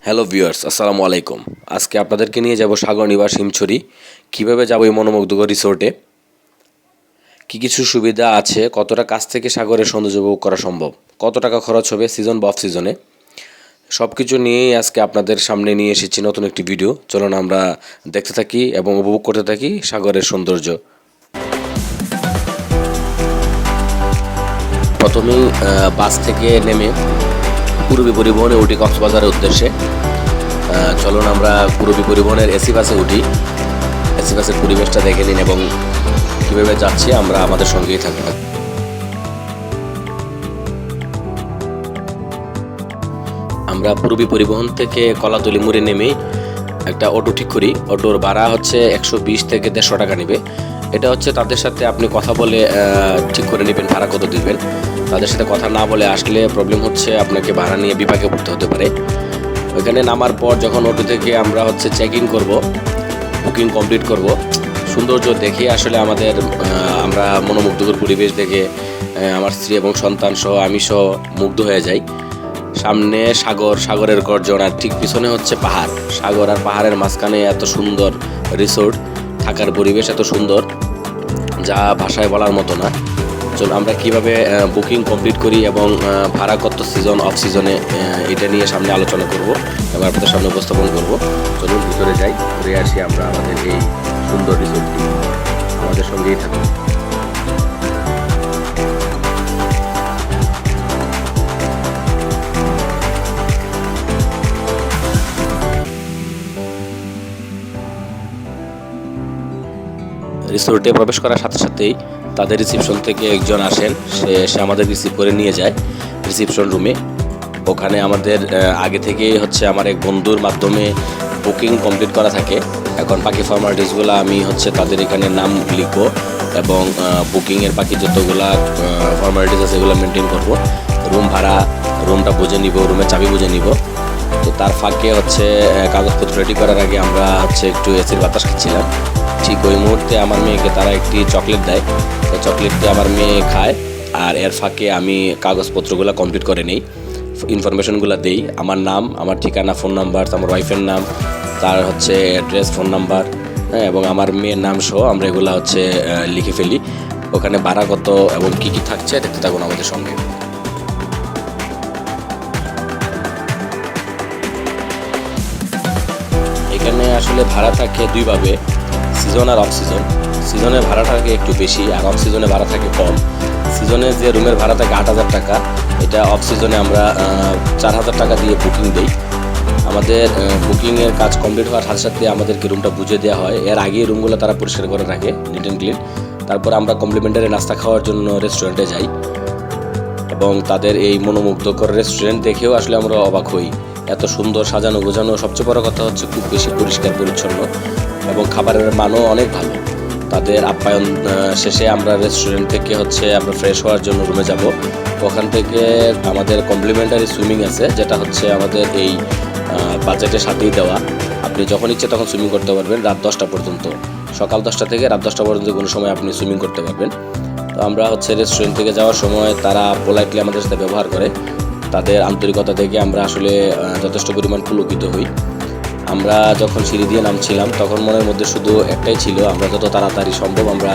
Hello viewers, আসসালামু আলাইকুম। আজকে আপনাদেরকে নিয়ে যাব সাগর নিবাস হিমছড়ি। কীভাবে যাব এই মনোমুগ্ধকর রিসোর্টে, কী কিছু সুবিধা আছে, কতটা কাছ থেকে সাগরের সৌন্দর্য উপভোগ করা সম্ভব, কত টাকা খরচ হবে সিজন বা অফ সিজনে, সব কিছু নিয়েই আজকে আপনাদের সামনে নিয়ে এসেছি নতুন একটি ভিডিও। চলুন আমরা দেখতে থাকি এবং উপভোগ করতে থাকি সাগরের সৌন্দর্য। প্রথমেই বাস থেকে নেমে পূর্বী পরিবহনে উঠি কক্সবাজারের উদ্দেশ্যে। চলুন আমরা পূর্বী পরিবহনের এসি বাসে উঠি। এসি বাসের পরিবেশটা দেখে নিন এবং কীভাবে যাচ্ছি আমরা আমাদের সঙ্গেই থাকবো। আমরা পূর্বী পরিবহন থেকে কলাতলি মোড়ে নেমেই একটা অটো ঠিক করি। অটোর ভাড়া হচ্ছে 120 থেকে 150 টাকা নেবে। এটা হচ্ছে তাদের সাথে আপনি কথা বলে ঠিক করে নেবেন ভাড়া কত দিবেন। তাদের সাথে কথা না বলে আসলে প্রবলেম হচ্ছে, আপনাকে ভাড়া নিয়ে বিপাকে পড়তে হতে পারে। ওইখানে নামার পর যখন অটো থেকে আমরা হচ্ছে চেক ইন করবো, বুকিং কমপ্লিট করব, সৌন্দর্য দেখে আসলে আমরা মনোমুগ্ধকর পরিবেশ দেখে আমার স্ত্রী এবং সন্তান সহ আমি সহ মুগ্ধ হয়ে যাই। সামনে সাগরের গর্জন, আর ঠিক পিছনে হচ্ছে পাহাড়। সাগর আর পাহাড়ের মাঝখানে এত সুন্দর রিসোর্ট, থাকার পরিবেশ এত সুন্দর যা ভাষায় বলার মতো না। চলুন আমরা কিভাবে বুকিং কমপ্লিট করি এবং ভাড়া কত সিজন অফ সিজনে, এটা নিয়ে সামনে আলোচনা করব এবং আপনাদের সামনে উপস্থাপন করব। চলুন ভিতরে যাই, ঘুরে আসি আমরা আমাদের এই সুন্দর রিসোর্টটি। আমাদের সঙ্গেই থাকুন। রিসোর্টে প্রবেশ করার সাথে সাথেই তাদের রিসিপশন থেকে একজন আসেন, সে আমাদের রিসিভ করে নিয়ে যায় রিসিপশন রুমে। ওখানে আমাদের আগে থেকেই হচ্ছে আমার এক বন্ধুর মাধ্যমে বুকিং কমপ্লিট করা থাকে। এখন বাকি ফর্মালিটিসগুলো আমি হচ্ছে তাদের এখানে নাম লিখবো এবং বুকিংয়ের বাকি যতগুলা ফর্মালিটিস আছে এগুলো মেনটেন করব। রুম ভাড়া, রুমটা বুঝে নিব, রুমের চাবি বুঝে নিব। তো তার ফাঁকে হচ্ছে কাগজপত্র রেডি করার আগে আমরা হচ্ছে একটু এসির বাতাস খাচ্ছিলাম। ঠিক ওই মুহূর্তে আমার মেয়েকে তারা একটি চকলেট দেয়। তো চকলেটটি আমার মেয়ে খায়, আর এর ফাঁকে আমি কাগজপত্রগুলো কমপ্লিট করে নিই, ইনফরমেশনগুলো দেই। আমার নাম, আমার ঠিকানা, ফোন নাম্বার, আমার ওয়াইফের নাম, তার হচ্ছে অ্যাড্রেস, ফোন নাম্বার, হ্যাঁ, এবং আমার মেয়ের নাম সহ আমরা এগুলো হচ্ছে লিখে ফেলি। ওখানে ভাড়া কত এবং কী কী থাকছে দেখতে থাকুন আমাদের সঙ্গে। এখানে আসলে ভাড়া থাকে দুইভাবে, সিজন আর অফ সিজন। সিজনে ভাড়া থাকে একটু বেশি আর অফ সিজনে ভাড়া থাকে কম। সিজনে যে রুমের ভাড়া থাকে 8,000 টাকা, এটা অফ সিজনে আমরা 4,000 টাকা দিয়ে বুকিং দিই। আমাদের বুকিংয়ের কাজ কমপ্লিট হওয়ার সাথে সাথে আমাদেরকে রুমটা বুঝে দেওয়া হয়। এর আগে রুমগুলো তারা পরিষ্কার করে রাখে, নিট অ্যান্ড ক্লিন। তারপর আমরা কমপ্লিমেন্টারি নাস্তা খাওয়ার জন্য রেস্টুরেন্টে যাই এবং তাদের এই মনোমুগ্ধকর রেস্টুরেন্ট দেখেও আসলে আমরা অবাক হই। এত সুন্দর সাজানো গোছানো, সবচেয়ে বড় কথা হচ্ছে খুব বেশি পরিষ্কার পরিচ্ছন্ন এবং খাবারের মানও অনেক ভালো। তাদের আপ্যায়ন শেষে আমরা রেস্টুরেন্ট থেকে হচ্ছে আমরা ফ্রেশ হওয়ার জন্য রুমে যাব। ওখান থেকে আমাদের কমপ্লিমেন্টারি সুইমিং আছে, যেটা হচ্ছে আমাদের এই বাজেটের সাথেই দেওয়া। আপনি যখন ইচ্ছে তখন সুইমিং করতে পারবেন রাত 10টা পর্যন্ত। সকাল 10টা থেকে রাত 10টা পর্যন্ত কোনো সময় আপনি সুইমিং করতে পারবেন। তো আমরা হচ্ছে রেস্টুরেন্ট থেকে যাওয়ার সময় তারা পোলাইটলি আমাদের সাথে ব্যবহার করে। তাদের আন্তরিকতা থেকে আমরা আসলে যথেষ্ট পরিমাণ পুলকিত হই। আমরা যখন সিঁড়ি দিয়ে নামছিলাম তখন মনের মধ্যে শুধু একটাই ছিল, আমরা যত তাড়াতাড়ি সম্ভব আমরা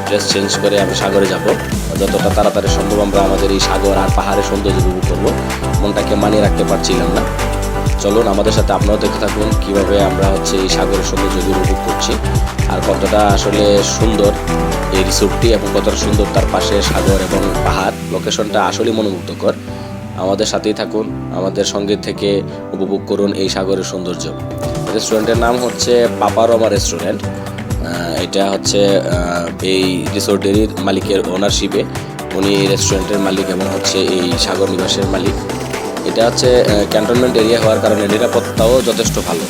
ড্রেস চেঞ্জ করে আমরা সাগরে যাব, যতটা তাড়াতাড়ি সম্ভব আমরা আমাদের এই সাগর আর পাহাড়ের সৌন্দর্য উপভোগ করবো। মনটাকে মানিয়ে রাখতে পারছিলাম না। চলুন আমাদের সাথে আপনারাও দেখে থাকুন কীভাবে আমরা হচ্ছে এই সাগরের সৌন্দর্য উপভোগ করছি আর কতটা আসলে সুন্দর এই রিসোর্টটি এবং কতটা সুন্দর তার পাশে সাগর এবং পাহাড়। লোকেশনটা আসলেই মনোমুগ্ধকর। আমাদের সাথেই থাকুন, আমাদের সঙ্গে থেকে উপভোগ করুন এই সাগরের সৌন্দর্য। রেস্টুরেন্টের নাম হচ্ছে পাপারমা রেস্টুরেন্ট। এটা হচ্ছে এই রিসোর্টেরই মালিকের ওনারশিপে, উনি রেস্টুরেন্টের মালিক এবং হচ্ছে এই সাগর নিবাসের মালিক। এটা হচ্ছে ক্যান্টনমেন্ট এরিয়া হওয়ার কারণে নিরাপত্তাও যথেষ্ট ভালো।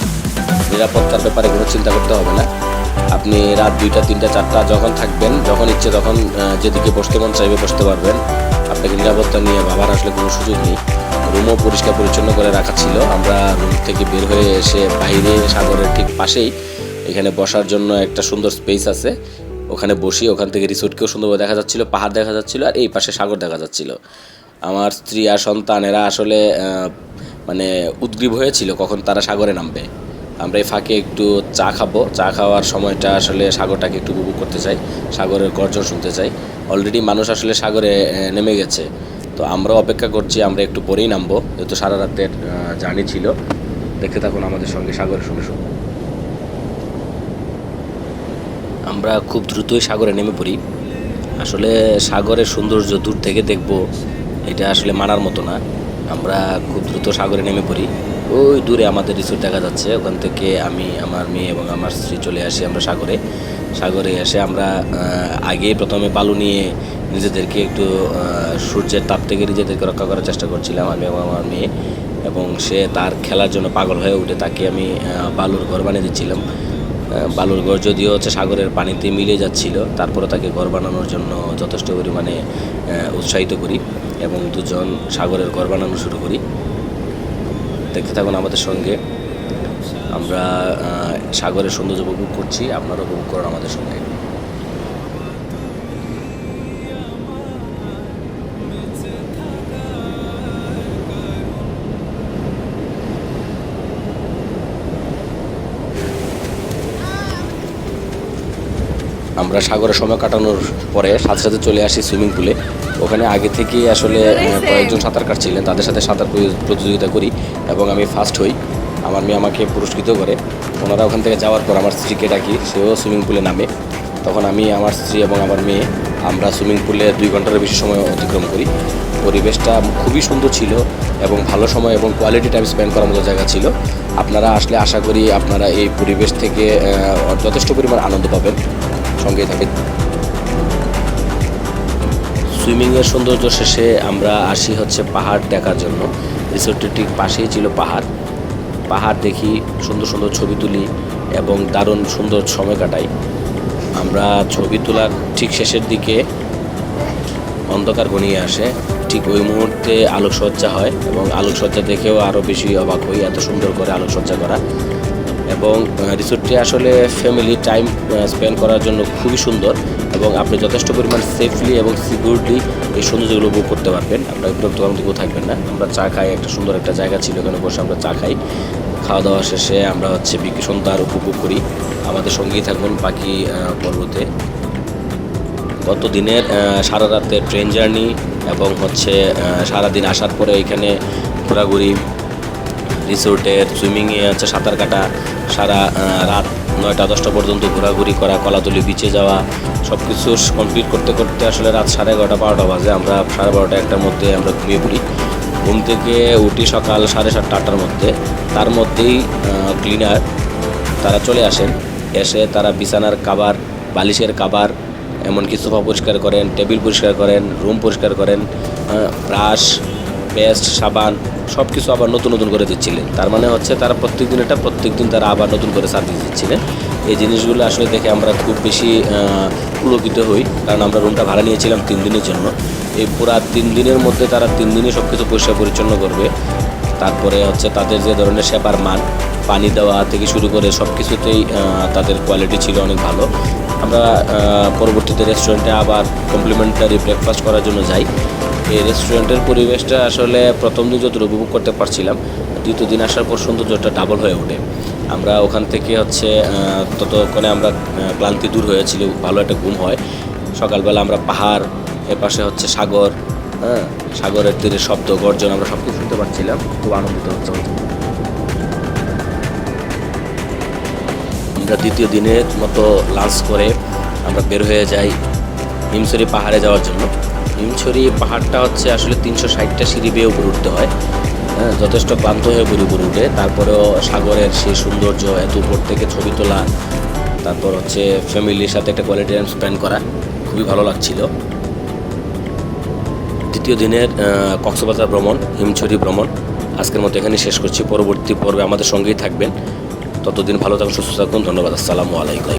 নিরাপত্তার ব্যাপারে কোনো চিন্তা করতে হবে না। আপনি রাত 2টা, 3টা, 4টা যখন থাকবেন, যখন ইচ্ছে তখন যেদিকে বসতে মন চাইবে বসতে পারবেন। আপনাকে নিরাপত্তা নিয়ে ভাবার আসলে কোনো সুযোগ নেই। রুমও পরিষ্কার পরিচ্ছন্ন করে রাখা ছিল। আমরা রুম থেকে বের হয়ে এসে বাইরে সাগরের ঠিক পাশেই এখানে বসার জন্য একটা সুন্দর স্পেস আছে, ওখানে বসি। ওখান থেকে রিসোর্টকেও সুন্দরভাবে দেখা যাচ্ছিল, পাহাড় দেখা যাচ্ছিল আর এই পাশে সাগর দেখা যাচ্ছিল। আমার স্ত্রী আর সন্তান এরা আসলে মানে উদ্গ্রীব হয়েছিল কখন তারা সাগরে নামবে। আমরা এই ফাঁকে একটু চা খাবো, চা খাওয়ার সময়টা আসলে সাগরটাকে একটু উপভোগ করতে চাই, সাগরের গর্জন শুনতে চাই। অলরেডি মানুষ আসলে সাগরে নেমে গেছে, তো আমরাও অপেক্ষা করছি, আমরা একটু পরেই নামবো, যেহেতু সারা রাতের জার্নি ছিল। দেখতে থাকুন আমাদের সঙ্গে সাগরের শুনে শুনে। আমরা খুব দ্রুতই সাগরে নেমে পড়ি। আসলে সাগরের সৌন্দর্য দূর থেকে দেখব, এটা আসলে মানার মতো না। আমরা খুব দ্রুত সাগরে নেমে পড়ি। ওই দূরে আমাদের রিসোর্ট দেখা যাচ্ছে, ওখান থেকে আমি, আমার মেয়ে এবং আমার স্ত্রী চলে আসি আমরা সাগরে এসে আমরা আগে প্রথমে বালু নিয়ে নিজেদেরকে একটু সূর্যের তাপ থেকে নিজেদেরকে রক্ষা করার চেষ্টা করছিলাম, আমি এবং আমার মেয়ে। এবং সে তার খেলার জন্য পাগল হয়ে উঠে তাকে আমি বালুর ঘর বানিয়ে দিচ্ছিলাম। বালুর ঘর যদিও হচ্ছে সাগরের পানিতে মিলে যাচ্ছিল, তারপরে তাকে ঘর বানানোর জন্য যথেষ্ট পরিমাণে উৎসাহিত করি এবং দুজন সাগরের ঘর বানানো শুরু করি। দেখতে থাকুন আমাদের সঙ্গে, আমরা সাগরের সৌন্দর্য উপভোগ করছি, আপনারাও উপভোগ করুন আমাদের সঙ্গে। আমরা সাগরে সময় কাটানোর পরে সাথে সাথে চলে আসি সুইমিং পুলে। ওখানে আগে থেকেই আসলে কয়েকজন সাঁতার কাটছিলেন, তাদের সাথে সাঁতার প্রতিযোগিতা করি এবং আমি ফার্স্ট হই। আমার মেয়ে আমাকে পুরস্কৃত করে। ওনারা ওখান থেকে যাওয়ার পর আমার স্ত্রীকে ডাকি, সেও সুইমিং পুলে নামে। তখন আমি, আমার স্ত্রী এবং আমার মেয়ে আমরা সুইমিং পুলে 2 ঘন্টার বেশি সময় অতিক্রম করি। পরিবেশটা খুবই সুন্দর ছিল এবং ভালো সময় এবং কোয়ালিটি টাইম স্পেন্ড করার মতো জায়গা ছিল। আপনারা আসলে আশা করি আপনারা এই পরিবেশ থেকে যথেষ্ট পরিমাণ আনন্দ পাবেন, সঙ্গেই থাকেন। সুইমিংয়ের সৌন্দর্য শেষে আমরা আসি হচ্ছে পাহাড় দেখার জন্য। রিসোর্টের ঠিক পাশেই ছিল পাহাড় দেখি, সুন্দর সুন্দর ছবি তুলি এবং দারুণ সুন্দর সময় কাটাই। আমরা ছবি তোলার ঠিক শেষের দিকে অন্ধকার ঘনিয়ে আসে, ঠিক ওই মুহূর্তে আলোকসজ্জা হয় এবং আলোকসজ্জা দেখেও আরও বেশি অবাক হই, এত সুন্দর করে আলোকসজ্জা করা। এবং রিসোর্টটি আসলে ফ্যামিলি টাইম স্পেন্ড করার জন্য খুবই সুন্দর এবং আপনি যথেষ্ট পরিমাণ সেফলি এবং সিকিউরলি এই সৌন্দর্যগুলো উপভোগ করতে পারবেন। আপনার বিরক্ত দিকেও থাকবেন না। আমরা চা খাই, একটা সুন্দর একটা জায়গা ছিল, এখানে বসে আমরা চা খাই। খাওয়া দাওয়া শেষে আমরা হচ্ছে সন্ধ্যার উপভোগ করি। আমাদের সঙ্গেই থাকুন বাকি পর্বতে। গত দিনের সারা রাতের ট্রেন জার্নি এবং হচ্ছে সারাদিন আসার পরে এখানে ঘোরাঘুরি, রিসোর্টের সুইমিংয়ে হচ্ছে সাঁতার কাটা, সারা রাত 9টা-10টা পর্যন্ত ঘোরাঘুরি করা, কলাতলি বিচে যাওয়া, সব কিছু কমপ্লিট করতে করতে আসলে রাত 11:30-12টা বাজে। আমরা 12:30-1টার মধ্যে আমরা ঘুমিয়ে পড়ি। ঘুম থেকে উঠি সকাল 7:30-8টার মধ্যে। তার মধ্যেই ক্লিনার তারা চলে আসেন, এসে তারা বিছানার কাভার, বালিশের কাভার, এমনকি সোফা পরিষ্কার করেন, টেবিল পরিষ্কার করেন, রুম পরিষ্কার করেন, ব্রাশ, পেস্ট, সাবান সব কিছু আবার নতুন নতুন করে দিচ্ছিলেন। তার মানে হচ্ছে তারা প্রত্যেক দিন তারা আবার নতুন করে সার্ভিস দিচ্ছিলেন। এই জিনিসগুলো আসলে দেখে আমরা খুব বেশি পুলকিত হই, কারণ আমরা রুমটা ভাড়া নিয়েছিলাম 3 দিনের জন্য। এই পুরা 3 দিনের মধ্যে তারা 3 দিনই সব কিছু পরিষ্কার পরিচ্ছন্ন করবে। তারপরে হচ্ছে তাদের যে ধরনের সেবার মান, পানি দেওয়া থেকে শুরু করে সব কিছুতেই তাদের কোয়ালিটি ছিল অনেক ভালো। আমরা পরবর্তীতে রেস্টুরেন্টে আবার কমপ্লিমেন্টারি ব্রেকফাস্ট করার জন্য যাই। এই রেস্টুরেন্টের পরিবেশটা আসলে প্রথম দিন যতটা উপভোগ করতে পারছিলাম, দ্বিতীয় দিন আসার পর সৌন্দর্যটা ডাবল হয়ে ওঠে। আমরা ওখান থেকে হচ্ছে ততক্ষণে আমরা ক্লান্তি দূর হয়েছিল, ভালো একটা ঘুম হয়। সকালবেলা আমরা পাহাড়, এপাশে হচ্ছে সাগর, সাগরের তীরের শব্দ, গর্জন আমরা সব কিছু শুনতে পাচ্ছিলাম, খুব আনন্দিত হচ্ছে। আমরা দ্বিতীয় দিনের মতো লাঞ্চ করে আমরা বের হয়ে যাই হিমছড়ি পাহাড়ে যাওয়ার জন্য। হিমছড়ি পাহাড়টা হচ্ছে আসলে 360টা সিঁড়ি বেয়ে উপরে উঠতে হয়। যথেষ্ট ক্লান্ত হয়ে উপরে উঠে, তারপরেও সাগরের সেই সৌন্দর্য, এত উপর থেকে ছবি তোলা, তারপর হচ্ছে ফ্যামিলির সাথে একটা কোয়ালিটি টাইম স্পেন্ড করা, খুবই ভালো লাগছিল। দ্বিতীয় দিনের কক্সবাজার ভ্রমণ, হিমছড়ি ভ্রমণ আজকের মতো এখানে শেষ করছি। পরবর্তী পর্বে আমাদের সঙ্গেই থাকবেন। ততদিন ভালো থাকুন, সুস্থ থাকুন। ধন্যবাদ। আসসালামু আলাইকুম।